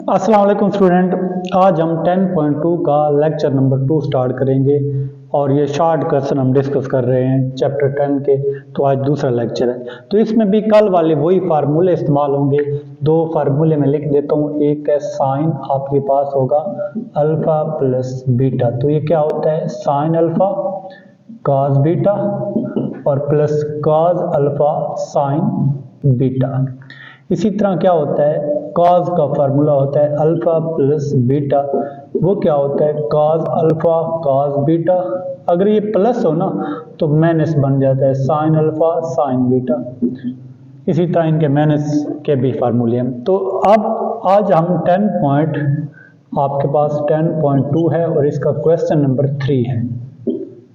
अस्सलाम वालेकुम स्टूडेंट। आज हम 10.2 का लेक्चर नंबर 2 स्टार्ट करेंगे और ये शॉर्ट क्वेश्चन हम डिस्कस कर रहे हैं चैप्टर 10 के। तो आज दूसरा लेक्चर है, तो इसमें भी कल वाले वही फार्मूले इस्तेमाल होंगे। दो फार्मूले मैं लिख देता हूँ। एक है साइन, आपके पास होगा अल्फा प्लस बीटा। तो ये क्या होता है, साइन अल्फा कॉस बीटा और plus cos alpha sign beta. इसी तरह क्या होता है, कॉस का फार्मूला होता है अल्फा प्लस बीटा, वो क्या होता है कॉस अल्फा कॉस बीटा। अगर ये प्लस हो ना तो माइनस बन जाता है साइन अल्फा साइन बीटा। इसी तरह इनके माइनस के भी फार्मूले हैं। तो अब आज हम 10 पॉइंट, आपके पास 10.2 है और इसका क्वेश्चन नंबर 3 है।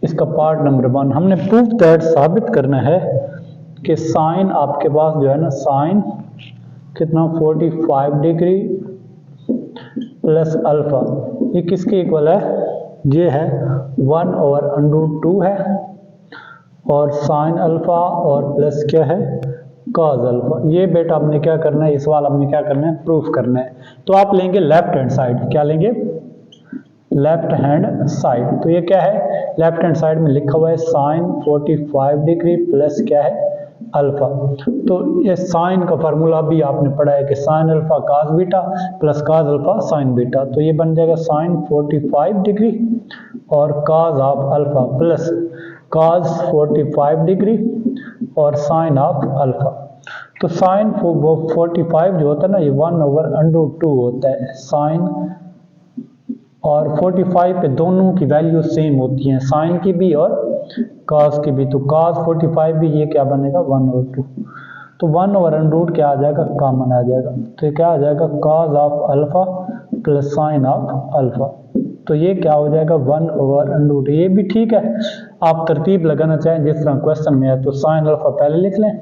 इसका पार्ट नंबर 1 हमने प्रूफ दैट साबित करना है कि साइन आपके पास जो है ना, साइन कितना 45 डिग्री प्लस अल्फा, ये किसके इक्वल है, ये है 1/√2 है और साइन अल्फा और प्लस क्या है कॉस अल्फा। ये बेटा हमने क्या करना है, इस सवाल हमने क्या करना है, प्रूफ करना है। तो आप लेंगे लेफ्ट हैंड साइड, क्या लेंगे, लेफ्ट हैंड साइड। तो ये क्या है, लेफ्ट हैंड साइड में लिखा हुआ है साइन 45 डिग्री प्लस क्या है अल्फा। तो ये साइन का फार्मूला भी आपने पढ़ा है कि sine alpha cos beta plus cos alpha sign beta. तो ये बन जाएगा साइन 45 डिग्री और cos of alpha plus cos 45 degree और साइन ऑफ अल्फा। तो साइन 45 जो होता है ना, ये 1/√2 होता है साइन, और 45 पे दोनों की वैल्यू सेम होती हैं, साइन की भी और कॉस की भी। तो कॉस 45 भी ये क्या बनेगा 1/2। तो 1/√2 क्या आ जाएगा, कॉमन आ जाएगा। तो ये क्या आ जाएगा cos of alpha plus sign of alpha. तो ये क्या हो जाएगा 1/√2। ये भी ठीक है, आप तरतीब लगाना चाहें जिस तरह क्वेश्चन में है। तो साइन अल्फा पहले लिख लें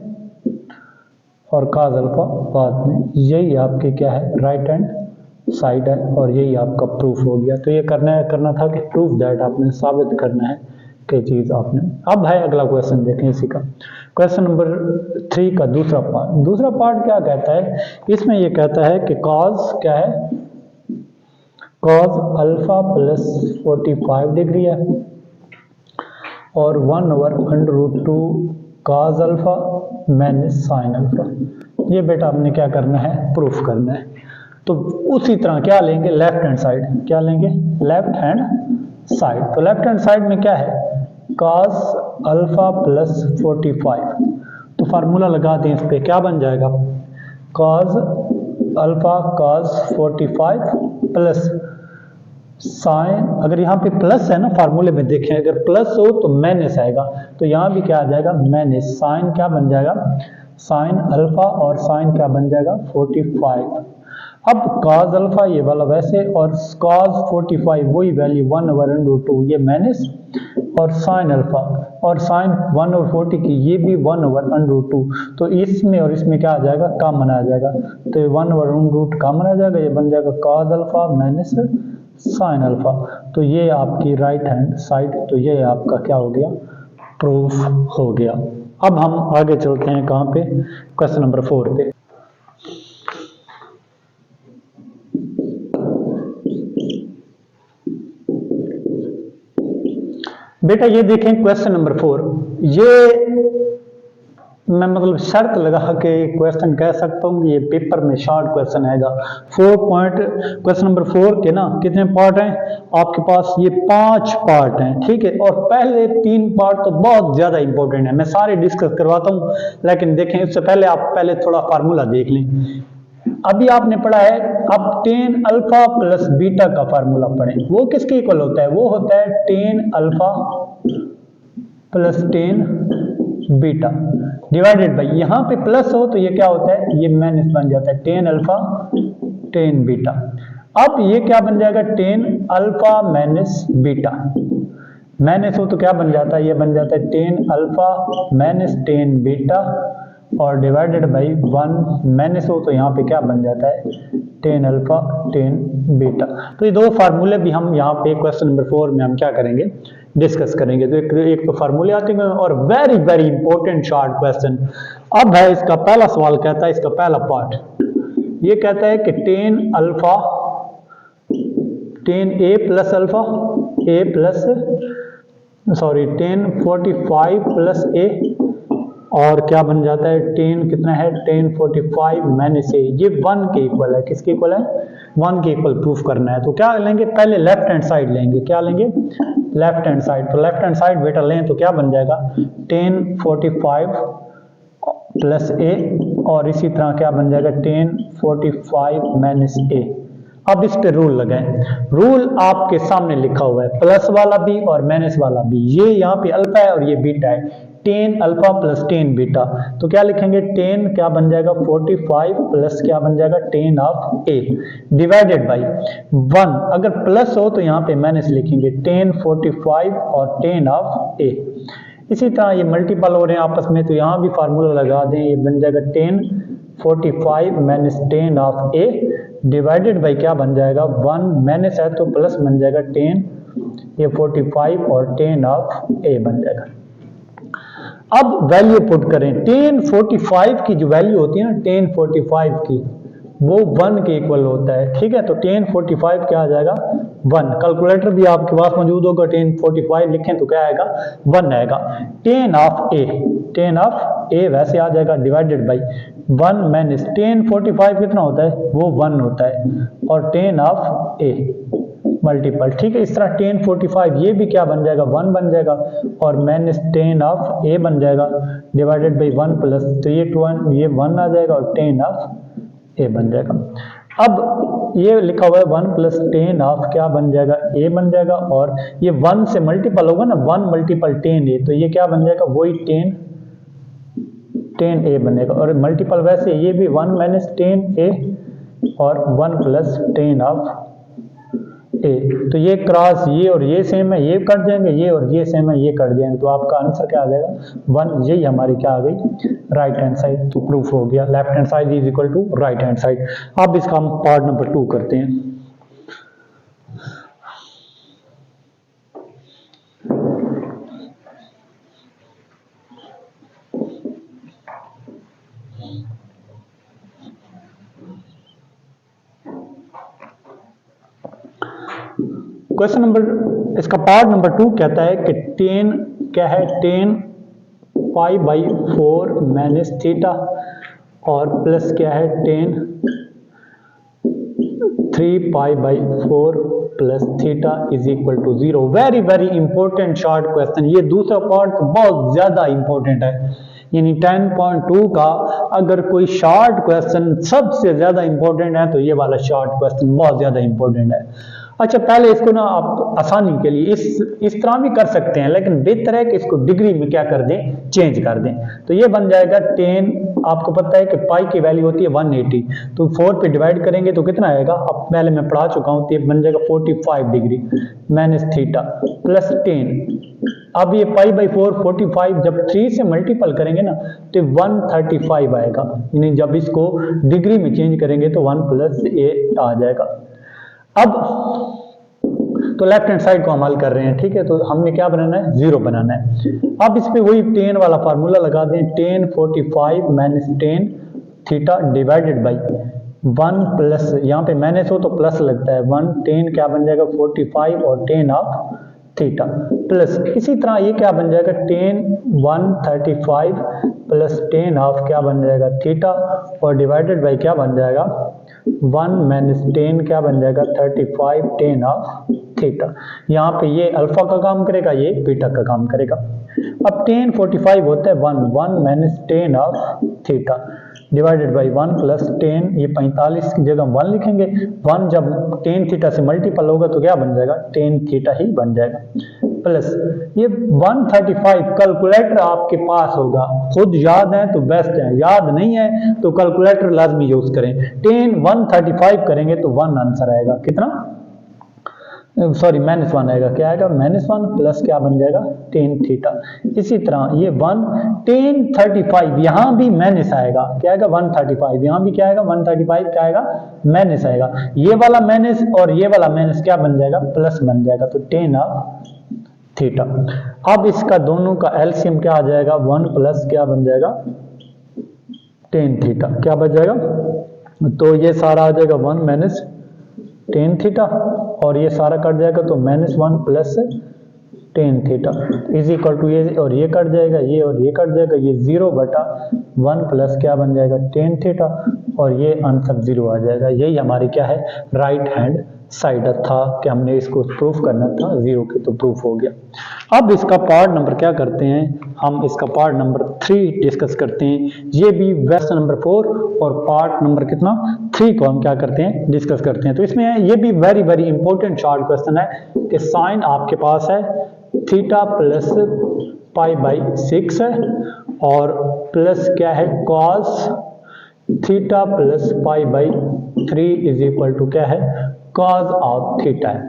और कॉस अल्फा बाद में। यही आपके क्या है राइट हैंड साइड है और यही आपका प्रूफ हो गया। तो ये करना था कि प्रूफ दैट आपने साबित करना है कि चीज आपने। अब है अगला क्वेश्चन, देखें इसी का क्वेश्चन नंबर 3 का दूसरा पार्ट। दूसरा पार्ट क्या कहता है, इसमें ये कहता है कि कॉस क्या है, कॉस अल्फा प्लस 45 डिग्री है और 1/√2 cos alpha minus sine alpha. ये बेटा हमने क्या करना है, प्रूफ करना है। तो उसी तरह क्या लेंगे, लेफ्ट हैंड साइड, क्या लेंगे लेफ्ट हैंड साइड। तो लेफ्ट हैंड साइड में क्या है cos अल्फा प्लस 45। तो फार्मूला लगा दें इस पे, क्या बन जाएगा cos alpha cos 45 plus sign, अगर यहाँ पे प्लस है ना फार्मूले में देखें, अगर प्लस हो तो माइनस आएगा, तो यहाँ भी क्या आ जाएगा माइनस। साइन क्या बन जाएगा साइन अल्फा और साइन क्या बन जाएगा 45। अब cos अल्फा ये वाला वैसे और cos 45 वही वैल्यू 1/√2 ये माइनस, और साइन अल्फा और साइन 1/40 की ये भी 1/√2। तो इसमें और इसमें क्या आ जाएगा कॉमन आ जाएगा। तो ये 1/√2 कॉमन आ जाएगा, ये बन जाएगा cos alpha minus sine alpha. तो ये आपकी राइट हैंड साइड, तो ये आपका क्या हो गया प्रूफ हो गया। अब हम आगे चलते हैं कहाँ पे, क्वेश्चन नंबर 4 पे। बेटा ये देखें क्वेश्चन नंबर 4, ये मैं मतलब शर्त लगा के क्वेश्चन कह सकता हूँ कि ये पेपर में शॉर्ट क्वेश्चन आएगा। 4 पॉइंट क्वेश्चन नंबर 4 के ना कितने पार्ट हैं आपके पास, ये 5 पार्ट हैं, ठीक है। और पहले 3 पार्ट तो बहुत ज्यादा इंपॉर्टेंट है, मैं सारे डिस्कस करवाता हूँ, लेकिन देखें इससे पहले आप पहले थोड़ा फार्मूला देख लें। अभी आपने पढ़ा है, अब tan अल्फा प्लस बीटा का फार्मूला पढ़ें। वो किसके इक्वल होता है, वो होता है tan alpha plus tan beta divided by, यहाँ पे प्लस हो तो ये क्या होता है, ये माइनस बन जाता है tan अल्फा tan बीटा। अब ये क्या बन जाएगा tan alpha minus beta, minus हो तो क्या बन जाता है, ये बन जाता है tan alpha minus tan beta और डिवाइडेड बाई 1, माइनस हो तो यहाँ पे क्या बन जाता है tan अल्फा tan बीटा। तो ये दो फार्मूले भी हम यहाँ पे क्वेश्चन नंबर 4 में हम क्या करेंगे डिस्कस करेंगे। तो एक तो फार्मूले आते हैं और very very important short question. अब है इसका पहला सवाल, कहता है इसका पहला पार्ट, ये कहता है कि टेन अल्फा, टेन ए प्लस अल्फा, ए प्लस सॉरी टेन 45 प्लस ए, और क्या बन जाता है टेन कितना है, टेन 45 माइनस ए, ये 1 के इक्वल है। किसके इक्वल है, 1 के इक्वल प्रूफ करना है। तो क्या लेंगे, पहले लेफ्ट हैंड साइड लेंगे। क्या लेंगे, लेफ्ट हैंड साइड। तो लेफ्ट हैंड साइड बेटा लें तो क्या बन जाएगा, टेन 45 प्लस ए, और इसी तरह क्या बन जाएगा, टेन 45 माइनस ए। अब इस पे रूल लगाएं। रूल आपके सामने लिखा हुआ है, प्लस वाला भी और माइनस वाला भी। ये यहाँ पे अल्फा है और ये बीटा है, tan alpha plus tan beta. तो क्या लिखेंगे, टेन क्या बन जाएगा 45 प्लस क्या बन जाएगा ten of A divided by 1। अगर प्लस हो तो यहाँ पे माइनस लिखेंगे, टेन 45 और टेन ऑफ ए। इसी तरह ये मल्टीपल हो रहे हैं आपस में, तो यहाँ भी फार्मूला लगा दें, ये बन जाएगा ten 45 minus ten of A divided by क्या बन जाएगा 1, माइनस है तो प्लस बन जाएगा टेन, ये 45 और टेन ऑफ ए बन जाएगा। अब वैल्यू पुट करें, टेन 45 की जो वैल्यू होती है ना, टेन 45 की वो 1 के इक्वल होता है, ठीक है। तो टेन 45 क्या आ जाएगा 1। कैलकुलेटर भी आपके पास मौजूद होगा, टेन 45 लिखें तो क्या आएगा 1 आएगा। Tan of A, tan of A वैसे आ जाएगा डिवाइडेड बाई 1 माइनस टेन 45 कितना होता है, वो 1 होता है, और टेन ऑफ ए मल्टीपल, ठीक है। इस तरह टेन 45 ये भी क्या बन जाएगा 1 बन जाएगा, और माइनस टेन ऑफ ए बन जाएगा डिवाइडेड बाई 1 प्लस, तो ये 1 आ जाएगा और टेन ऑफ ए बन जाएगा। अब ये लिखा हुआ है 1 प्लस टेन ऑफ क्या बन जाएगा ए बन जाएगा, और ये 1 से मल्टीपल होगा ना, 1 मल्टीपल टेन ए, तो ये क्या बन जाएगा वही टेन ए बनेगा, और मल्टीपल वैसे ये भी 1 माइनस टेन ए और 1 प्लस टेन ऑफ ए। तो ये क्रॉस ये और ये सेम है, ये कट जाएंगे, ये और ये सेम है, ये कट जाएंगे, तो आपका आंसर क्या आ जाएगा 1। यही हमारी क्या आ गई राइट हैंड साइड, तो प्रूफ हो गया left hand side is equal to right hand side. अब इसका हम पार्ट नंबर 2 करते हैं। क्वेश्चन नंबर, इसका पार्ट नंबर 2 कहता है कि टेन क्या है, tan pi by 4 minus theta, और प्लस क्या है tan 3 pi by 4 plus theta is equal to 0। Very very important short question. ये दूसरा पार्ट बहुत ज्यादा इंपॉर्टेंट है, यानी 10.2 का अगर कोई शॉर्ट क्वेश्चन सबसे ज्यादा इंपॉर्टेंट है तो ये वाला शॉर्ट क्वेश्चन बहुत ज्यादा इंपॉर्टेंट है। अच्छा, पहले इसको ना आप आसानी के लिए इस तरह भी कर सकते हैं, लेकिन बेहतर है कि इसको डिग्री में क्या कर दें, चेंज कर दें। तो ये बन जाएगा 10, आपको पता है कि पाई की वैल्यू होती है 180, तो 4 पे डिवाइड करेंगे तो कितना आएगा, अब पहले मैं पढ़ा चुका हूँ, तो ये बन जाएगा 45 डिग्री माइनस थीटा प्लस 10। अब ये पाई बाई 4 45 जब 3 से मल्टीपल करेंगे ना तो 135 आएगा, यानी जब इसको डिग्री में चेंज करेंगे तो 1 प्लस ए आ जाएगा। अब तो लेफ्ट हैंड साइड को हम हल कर रहे हैं, ठीक है। तो हमने क्या बनाना है, 0 बनाना है। अब इस पे वही 10 वाला फार्मूला लगा दें, ten 45 minus tan theta divided by 1 plus, यहाँ पे माइनस हो तो प्लस लगता है 1, 10 क्या बन जाएगा 45 और टेन ऑफ थीटा प्लस, इसी तरह ये क्या बन जाएगा टेन 135 प्लस टेन ऑफ क्या बन जाएगा थीटा, और डिवाइडेड बाई क्या बन जाएगा 1 माइनस टेन क्या बन जाएगा 35 टेन ऑफ थीटा। यहाँ पे ये अल्फा का काम करेगा, ये बीटा का काम करेगा। अब टेन 45 होता है 1 minus ten of theta divided by 1 plus ten, ये 45 की जगह 1 लिखेंगे, 1 जब टेन थीटा से मल्टीपल होगा तो क्या बन जाएगा टेन थीटा ही बन जाएगा, प्लस ये 135। कैलकुलेटर आपके पास होगा, खुद याद है तो बेस्ट है, याद नहीं है तो कैलकुलेटर लाजमी यूज करें। टेन 135 करेंगे तो 1 आंसर आएगा, कितना सॉरी -1 आएगा, क्या आएगा -1 प्लस क्या बन जाएगा टेन थीटा। इसी तरह ये 1 टेन 35 यहाँ भी माइनस आएगा, क्या आएगा 135, यहाँ भी क्या आएगा 135 क्या आएगा माइनस आएगा, ये वाला माइनस और ये वाला माइनस क्या बन जाएगा प्लस बन जाएगा, तो टेन ऑफ थीटा। अब इसका दोनों का एलसीएम क्या आ जाएगा 1 प्लस क्या बन जाएगा टेन थीटा, क्या बन जाएगा तो ये सारा आ जाएगा 1 माइनस टेन थीटा और ये सारा कट जाएगा तो -1 plus tan theta is equal to ये और ये कट जाएगा, ये और ये कट जाएगा, ये 0/1 प्लस क्या बन जाएगा टेन थीटा और ये आंसर 0 आ जाएगा। यही हमारी क्या है राइट हैंड साइड था कि हमने इसको प्रूफ करना था 0 के, तो प्रूफ हो गया। अब इसका पार्ट नंबर क्या करते हैं, हम इसका पार्ट नंबर 3 डिस्कस करते हैं। ये भी क्वेश्चन नंबर 4 और पार्ट नंबर कितना 3 को हम क्या करते हैं डिस्कस करते हैं। तो इसमें ये भी very very important short question है कि साइन आपके पास है थीटा प्लस π/6 है और प्लस क्या है cos theta plus π/3 is equal to क्या है कॉस ऑफ थीटा है।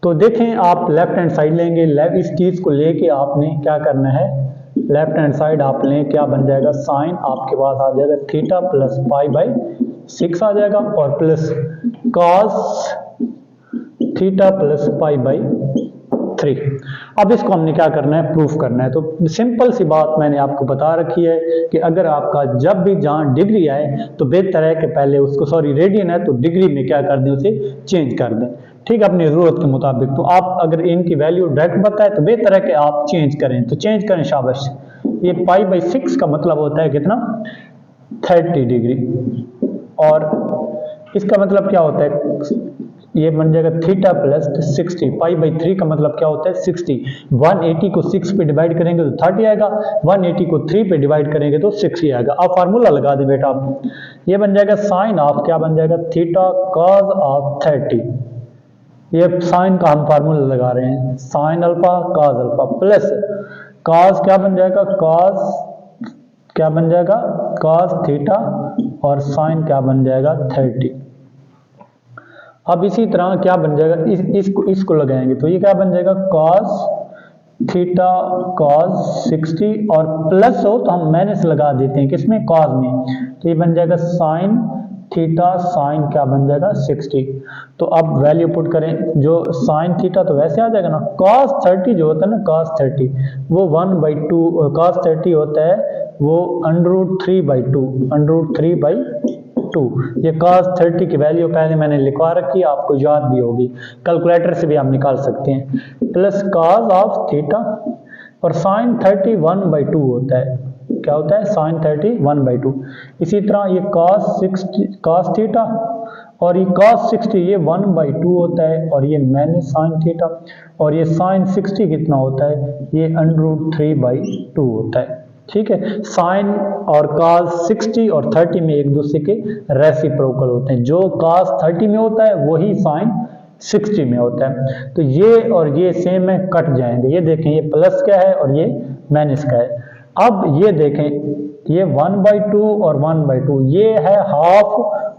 तो देखें आप लेफ्ट हैंड साइड लेंगे, इस चीज को लेके आपने क्या करना है लेफ्ट हैंड साइड आप लें, क्या बन जाएगा साइन आपके पास आ जाएगा थीटा प्लस π/6 आ जाएगा और प्लस कॉस थीटा प्लस π/3। अब इसको हमने क्या करना है प्रूफ करना है। तो सिंपल सी बात मैंने आपको बता रखी है कि अगर आपका जब भी जहां डिग्री आए तो बेहतर है कि पहले उसको रेडियन है तो डिग्री में क्या कर दें उसे चेंज कर दें, ठीक है, अपनी जरूरत के मुताबिक। तो आप अगर इनकी वैल्यू डायरेक्ट बताए तो बेहतर है कि आप चेंज करें, तो चेंज करें शाबाश। ये π/6 का मतलब होता है कितना 30 डिग्री और इसका मतलब क्या होता है ये बन जाएगा थीटा प्लस 60। π/3 का मतलब क्या होता है 60। 180 को 6 पे डिवाइड करेंगे तो 30 आएगा, 180 को 3 पे डिवाइड करेंगे तो 60 आएगा। अब फार्मूला लगा दें बेटा आप, ये बन जाएगा साइन ऑफ क्या बन जाएगा थीटा कॉस ऑफ 30। ये साइन का हम फार्मूला लगा रहे हैं sine alpha cos alpha plus cos क्या बन जाएगा कॉस थीटा और साइन क्या बन जाएगा 30। अब इसी तरह क्या बन जाएगा इसको लगाएंगे तो ये क्या बन जाएगा कॉस थीटा कॉस 60 और प्लस हो तो हम माइनस लगा देते हैं किसमें कॉस में, तो ये बन जाएगा साइन थीटा साइन क्या बन जाएगा 60। तो अब वैल्यू पुट करें जो साइन थीटा तो वैसे आ जाएगा ना, cos 30 जो होता है ना cos 30 वो 1/2 cos 30 होता है वो √3/2 ये cos 30 की वैल्यू पहले मैंने लिखवा रखी है, आपको याद भी होगी, कैलकुलेटर से भी आप निकाल सकते हैं। प्लस cos ऑफ थीटा और साइन 30 1/2 होता है, क्या होता है साइन 30 1/2। इसी तरह ये cos थीटा और ये cos 60 ये 1/2 होता है और ये माइनस साइन थीटा और ये साइन 60 कितना होता है ये √3/2 होता है, ठीक है। साइन और cos 60 और 30 में एक दूसरे के रेसिप्रोकल होते हैं, जो cos 30 में होता है वही साइन 60 में होता है। तो ये और ये सेम है कट जाएंगे, ये देखें ये प्लस का है और ये माइनस का है। अब ये देखें ये 1/2 और 1/2 ये है हाफ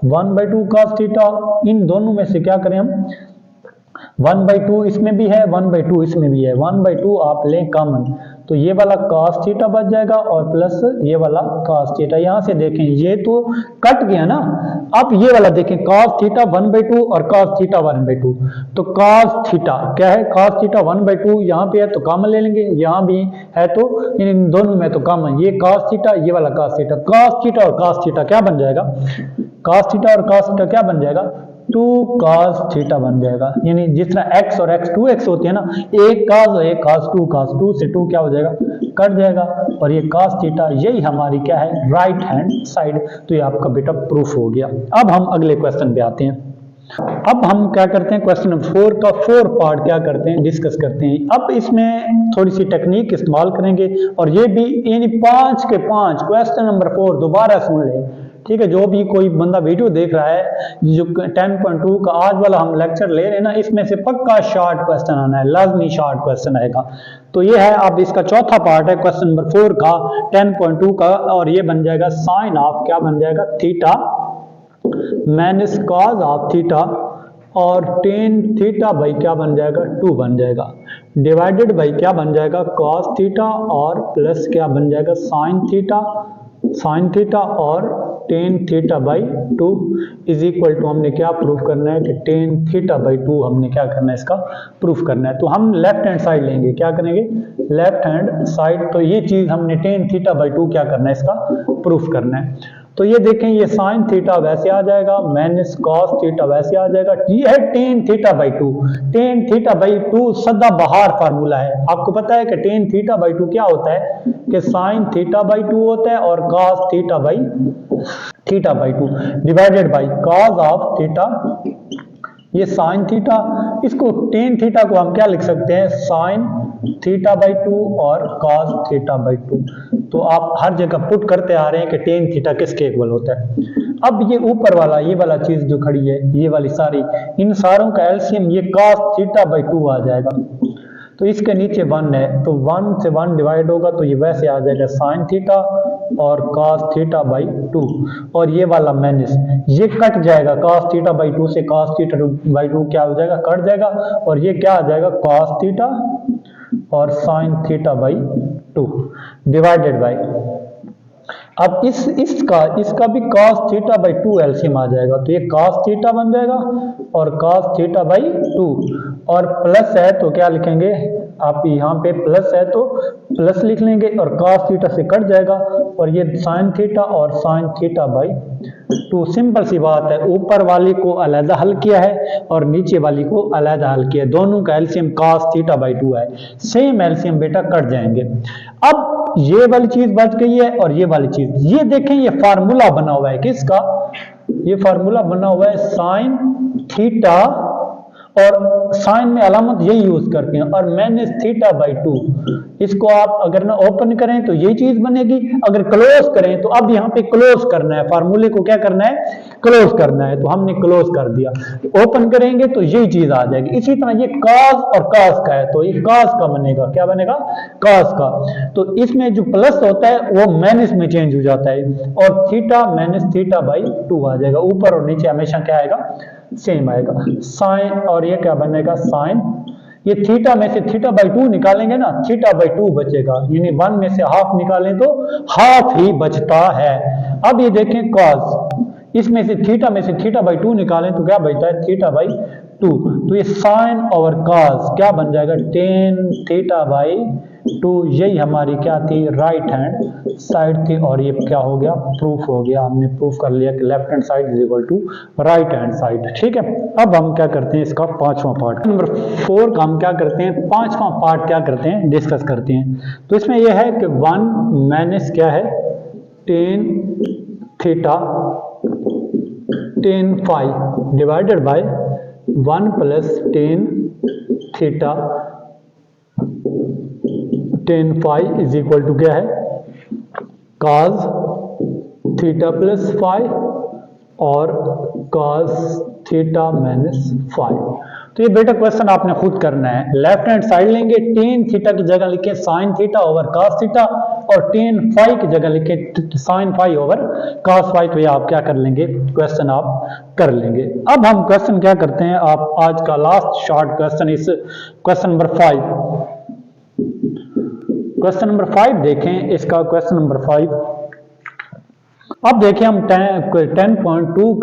1/2 cos थीटा, इन दोनों में से क्या करें हम 1/2 इसमें भी है 1/2 इसमें भी है, 1/2 आप लें कॉमन तो ये वाला cos थीटा बच जाएगा और प्लस ये वाला cos थीटा। यहां से देखें ये तो कट गया ना, अब ये वाला देखें cos थीटा 1/2 और cos थीटा 1/2, तो cos थीटा क्या है cos थीटा 1/2 यहाँ पे है तो कॉमन ले लेंगे, यहाँ भी है तो इन दोनों में तो कॉमन, ये cos थीटा ये वाला cos थीटा और cos थीटा क्या बन जाएगा cos थीटा और cos थीटा क्या बन जाएगा 2 cos थीटा बन जाएगा। यानी जिस तरह x और x 2x होती है ना, एक cos और एक cos 2 से 2 क्या हो जाएगा कट जाएगा और ये cos थीटा यही हमारी क्या है राइट हैंड साइड। तो ये आपका बेटा प्रूफ हो गया। अब हम अगले क्वेश्चन पे आते हैं। अब हम क्या करते हैं क्वेश्चन नंबर 4 का 4 पार्ट क्या करते हैं डिस्कस करते हैं। अब इसमें थोड़ी सी टेक्निक इस्तेमाल करेंगे और ये भी यानी 5 के 5 क्वेश्चन नंबर 4 दोबारा सुन ले, ठीक है। जो भी कोई बंदा वीडियो देख रहा है जो 10.2 का आज वाला हम लेक्चर ले रहे हैं ना, इसमें से पक्का शॉर्ट क्वेश्चन आना है, लाजमी शॉर्ट क्वेश्चन आएगा। तो ये है अब इसका चौथा पार्ट है क्वेश्चन नंबर 4 का 10.2 का और ये बन जाएगा साइन ऑफ क्या बन जाएगा theta minus cos of theta और टेन थीटा बाई क्या बन जाएगा 2 बन जाएगा डिवाइडेड बाई क्या बन जाएगा cos थीटा और प्लस क्या बन जाएगा साइन थीटा और tan theta by 2 is equal to हमने क्या प्रूफ करना है कि टेन थीटा बाई 2 हमने क्या करना है इसका प्रूफ करना है। तो हम लेफ्ट हैंड साइड लेंगे, क्या करेंगे लेफ्ट हैंड साइड, तो ये चीज हमने टेन थीटा बाई 2 क्या करना है इसका प्रूफ करना है। तो ये देखें, ये साइन थीटा वैसे आ जाएगा, माइनस कॉस थीटा वैसे आ जाएगा। ये है tan theta by to. Ten theta by to सदाबहार फार्मूला है। आपको पता है कि टेन थीटा बाई टू क्या होता है, कि साइन थीटा बाई टू होता है और cos theta by two divided by cos of theta, ये साइन थीटा। इसको टेन थीटा को हम क्या लिख सकते हैं, साइन थीटा बाई टू और कॉस थीटा बाई टू। तो आप हर जगह पुट करते आ रहे हैं कि टेन थीटा किसके इक्वल होता है। अब ये ऊपर वाला, ये वाला चीज जो खड़ी है, ये वाली सारी, इन सारों का एलसीएम ये कॉस थीटा बाई टू आ जाएगा। तो इसके नीचे 1 है, तो 1 से 1 डिवाइड होगा तो ये वैसे आ जाएगा साइन थीटा और कॉस थीटा बाई टू, और ये वाला माइनस, ये कट जाएगा, कॉस थीटा बाई टू से कॉस थीटा बाई टू क्या हो जाएगा, कट जाएगा, और ये क्या आ जाएगा, कॉस थीटा और sine theta by two divided by, अब इसका भी cos theta by two LCM आ जाएगा, तो ये cos थीटा बन जाएगा और cos थीटा बाई टू, और प्लस है तो क्या लिखेंगे, आप यहाँ पे प्लस है तो प्लस लिख लेंगे, और cos थीटा से कट जाएगा, और ये sin थीटा और sin theta by two. Simple सी बात है, ऊपर वाली को अलहदा हल किया है और नीचे वाली को अलहदा हल किया है, दोनों का LCM cos theta by to है। सेम एलसीएम बेटा कट जाएंगे। अब ये वाली चीज बच गई है और ये वाली चीज, ये देखें, ये फार्मूला बना हुआ है किसका, ये फार्मूला बना हुआ है साइन थीटा, और साइन में अलामत यही यूज करते हैं, और माइनस थीटा बाई टू। इसको आप अगर ना ओपन करें तो ये चीज बनेगी, अगर क्लोज करें तो अब यहाँ पे क्लोज करना है, फार्मूले को क्या करना है, क्लोज करना है, तो हमने क्लोज कर दिया। ओपन करेंगे तो यही चीज आ जाएगी। इसी तरह ये cos और cos का है, तो ये cos का बनेगा, क्या बनेगा, cos का। तो इसमें जो प्लस होता है वो माइनस में चेंज हो जाता है, और theta minus theta by two आ जाएगा। ऊपर और नीचे हमेशा क्या आएगा, सेम आएगा। साइन, और ये क्या बनेगा, साइन, ये थीटा में से थीटा बाई टू निकालेंगे ना, थीटा बाई टू बचेगा, यानी 1 में से हाफ निकालें तो हाफ ही बचता है। अब ये देखें cos, इसमें से थीटा बाई टू निकालें तो क्या बचता है, थीटा बाई टू, तो ये साइन और cos क्या बन जाएगा, टेन थीटा बाई टू। यही हमारी क्या थी, राइट हैंड साइड थी, और ये क्या हो गया, प्रूफ हो गया, हमने प्रूफ कर लिया कि left hand side is equal to right hand side. ठीक है, अब हम क्या करते हैं, इसका पांचवा पार्ट नंबर 4 का हम क्या करते हैं, पांचवा पार्ट क्या करते हैं, डिस्कस करते हैं। तो इसमें यह है कि 1 माइनस क्या है, tan theta tan phi divided by 1 plus tan theta tan phi is equal to क्या है, cos थीटा प्लस फाई और cos थीटा माइनस फाई। तो ये बेटा क्वेश्चन आपने खुद करना है। लेफ्ट हैंड साइड लेंगे, टेन थीटा की जगह लिखे साइन थीटा ओवर cos थीटा, और टेन फाई की जगह लिखे sine phi over cos phi. तो ये आप क्या कर लेंगे, क्वेश्चन आप कर लेंगे। अब हम क्वेश्चन क्या करते हैं, आप आज का लास्ट शॉर्ट क्वेश्चन, इस क्वेश्चन नंबर 5, क्वेश्चन नंबर 5 देखें, इसका क्वेश्चन नंबर 5। अब देखें हम 10.2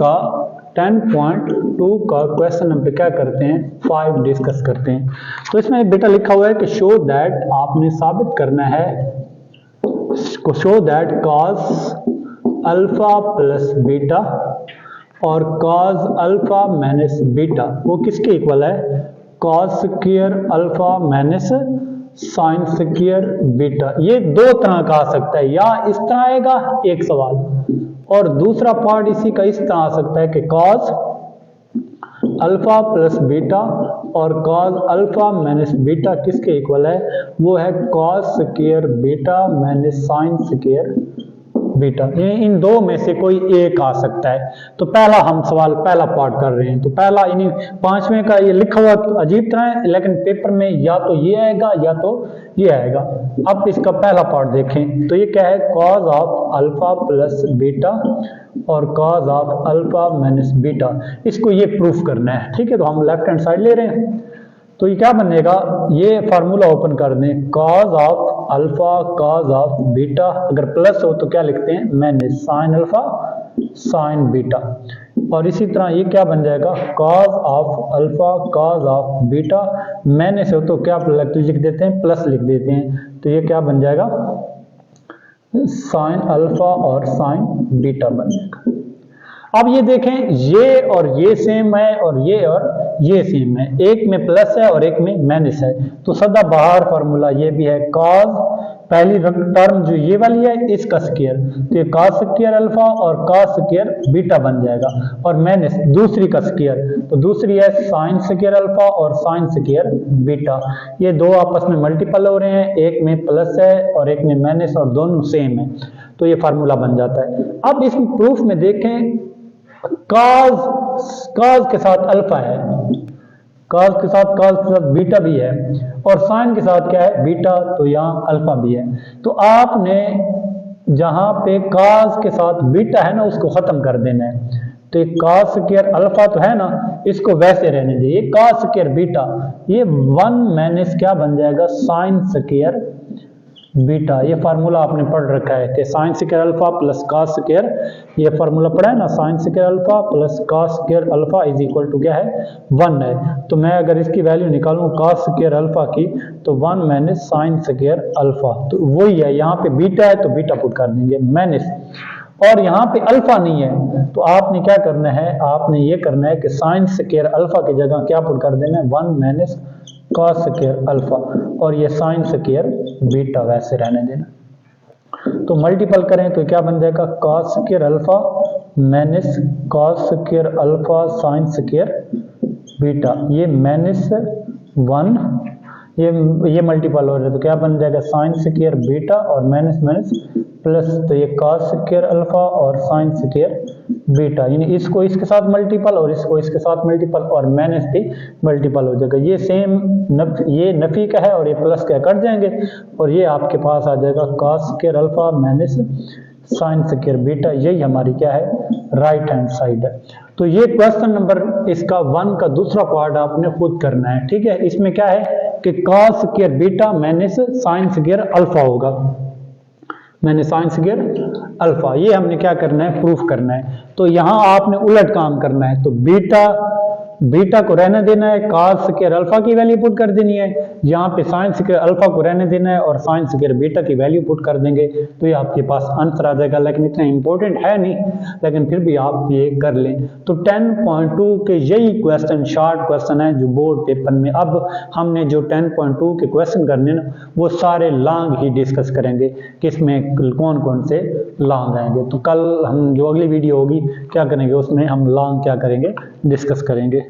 का क्वेश्चन नंबर क्या करते हैं, 5 डिस्कस करते हैं। तो इसमें बेटा लिखा हुआ है कि शो दैट, आपने साबित करना है, show that cos alpha plus beta और cos अल्फा माइनस बीटा वो किसके इक्वल है, cos square alpha minus sine square beta. ये दो तरह का आ सकता है, या इस तरह आएगा एक सवाल, और दूसरा पार्ट इसी का इस तरह आ सकता है कि cos अल्फा प्लस बीटा और cos अल्फा माइनस बीटा किसके इक्वल है, वो है cos square beta minus sine square beta. इन दो में से कोई एक आ सकता है। तो पहला हम सवाल पहला पार्ट कर रहे हैं। तो पहला इन्हीं 5वें का ये लिखा हुआ तो अजीब तरह है, लेकिन पेपर में या तो ये आएगा या तो ये आएगा। अब इसका पहला पार्ट देखें, तो ये क्या है, cos of alpha plus beta और cos of alpha minus beta, इसको ये प्रूफ करना है। ठीक है, तो हम लेफ्ट हैंड साइड ले रहे हैं, तो ये क्या बनेगा, ये फार्मूला ओपन कर दें, cos of alpha cos of beta, अगर प्लस हो तो क्या लिखते हैं, minus sine alpha sign beta, और इसी तरह ये क्या बन जाएगा, cos of alpha cos of beta, minus हो तो क्या लिख देते हैं, प्लस लिख देते हैं। तो ये क्या बन जाएगा, साइन अल्फा और साइन बीटा बन जाएगा। अब ये देखें, ये और ये सेम है और ये सेम है, एक में प्लस है और एक में माइनस है, तो सदाबहार फार्मूला ये भी है, कॉस पहली टर्म जो ये वाली है इसका स्क्वायर, तो ये कॉस स्क्वायर अल्फा और कॉस स्क्वायर बीटा बन जाएगा, और माइनस दूसरी का स्क्वायर, तो दूसरी है साइन स्क्वायर अल्फा और साइन स्क्वायर बीटा, ये दो आपस में मल्टीपल हो रहे हैं, एक में प्लस है और एक में माइनस और दोनों सेम है, तो ये फार्मूला बन जाता है। अब इस प्रूफ में देखें, कॉस के साथ अल्फा है, कॉस के साथ बीटा भी है, और साइन के साथ क्या है, बीटा, तो यहाँ अल्फा भी है। तो आपने जहां पे कॉस के साथ बीटा है ना उसको खत्म कर देना है, तो ये कॉस स्क्वायर अल्फा तो है ना, इसको वैसे रहने दीजिए, कॉस स्क्वायर बीटा, ये 1 माइनस क्या बन जाएगा, साइन स्क्वायर बीटा। ये फार्मूला आपने पढ़ रखा है कि sine square alpha plus cos square, ये फार्मूला पढ़ा है ना, sine square alpha plus cos square alpha is equal to क्या है, 1 है। तो मैं अगर इसकी वैल्यू निकालूं कॉस स्क्वायर अल्फा की, तो 1 माइनस साइन स्क्वायर अल्फा, तो वही है, यहाँ पे बीटा है तो बीटा पुट कर देंगे माइनस, और यहाँ पे अल्फा नहीं है, तो आपने क्या करना है, आपने ये करना है कि साइन स्क्वायर अल्फा की जगह क्या पुट कर देना है, 1 माइनस कॉस स्क्वायर अल्फा, और ये साइन स्क्वायर बीटा वैसे रहने देना। तो मल्टीपल करें तो क्या बन जाएगा, cos square alpha minus cos square alpha sign square beta, ये माइनस 1, ये मल्टीपल हो रहा है, तो क्या बन जाएगा, साइन स्क्वायर बीटा और माइनस माइनस प्लस, तो ये कॉस स्क्वायर अल्फा और साइन स्क्वायर बीटा, यानी इसको इसके साथ मल्टीपल और इसको इसके साथ मल्टीपल, और माइनस भी मल्टीपल हो जाएगा, ये सेम ये नफी का है और ये प्लस का कट जाएंगे, और ये आपके पास आ जाएगा cos square alpha minus sine square beta, यही हमारी क्या है, राइट हैंड साइड है। तो ये क्वेश्चन नंबर इसका 1 का दूसरा पार्ट आपने खुद करना है, ठीक है। इसमें क्या है कि cos square beta minus sine square alpha होगा, मैंने साइन स्क्वायर अल्फा, ये हमने क्या करना है, प्रूफ करना है। तो यहां आपने उलट काम करना है, तो बीटा को रहने देना है, कॉस स्क्वायर अल्फा की वैल्यू पुट कर देनी है, यहाँ पे साइन स्क्वायर अल्फा को रहने देना है और साइन स्क्वायर बीटा की वैल्यू पुट कर देंगे, तो ये आपके पास आंसर आ जाएगा। लेकिन इतना इंपॉर्टेंट है नहीं, लेकिन फिर भी आप ये कर लें। तो 10.2 के यही क्वेश्चन शॉर्ट क्वेश्चन है जो बोर्ड पेपर में, अब हमने जो 10.2 के क्वेश्चन करने ना वो सारे लॉन्ग ही डिस्कस करेंगे, किसमें कौन कौन से लॉन्ग आएंगे। तो कल हम जो अगली वीडियो होगी क्या करेंगे, उसमें हम लॉन्ग क्या करेंगे, डिस्कस करेंगे।